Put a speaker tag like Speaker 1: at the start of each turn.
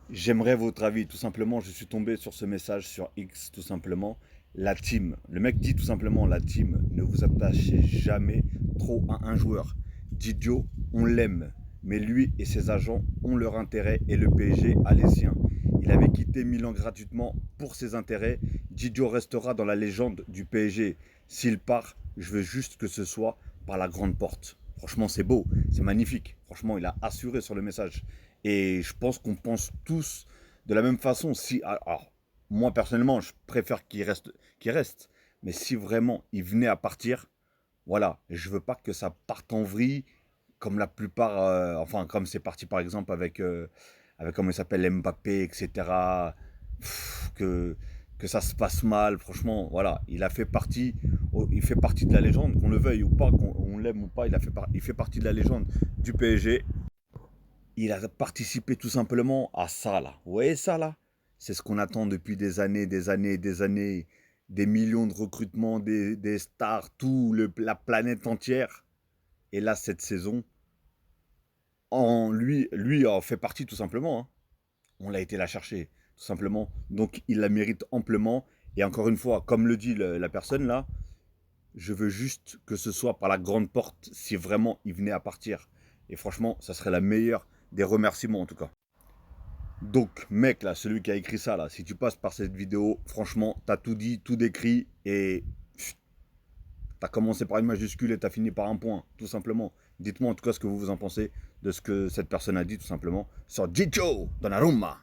Speaker 1: J'aimerais votre avis, tout simplement. Je suis tombé sur ce message sur X, tout simplement. La team. Le mec dit tout simplement, la team, ne vous attachez jamais trop à un joueur. Didio, on l'aime, mais lui et ses agents ont leur intérêt et le PSG a les siens. Il avait quitté Milan gratuitement pour ses intérêts. Didio restera dans la légende du PSG. S'il part, je veux juste que ce soit par la grande porte. Franchement, c'est beau, c'est magnifique. Franchement, il a assuré sur le message. Et je pense qu'on pense tous de la même façon. Si, alors, moi personnellement, je préfère qu'il reste, qu'il reste. Mais si vraiment il venait à partir, voilà, je veux pas que ça parte en vrille, comme la plupart, enfin comme c'est parti par exemple avec comment il s'appelle Mbappé, etc. Pff, que ça se passe mal, franchement, voilà, il fait partie de la légende, qu'on le veuille ou pas, qu'on l'aime ou pas, il fait partie de la légende du PSG. Il a participé tout simplement à ça là. Vous voyez ça là? C'est ce qu'on attend depuis des années, des années, des années. Des millions de recrutements, des stars, la planète entière. Et là, cette saison, lui en fait partie tout simplement, hein. On l'a été la chercher, tout simplement. Donc il la mérite amplement. Et encore une fois, comme le dit la personne là, je veux juste que ce soit par la grande porte si vraiment il venait à partir. Et franchement, ça serait la meilleure des remerciements en tout cas. Donc, mec, là, celui qui a écrit ça, là, si tu passes par cette vidéo, franchement, t'as tout dit, tout décrit, et t'as commencé par une majuscule et t'as fini par un point, tout simplement. Dites-moi en tout cas ce que vous en pensez de ce que cette personne a dit, tout simplement, sur Gigio Donnarumma.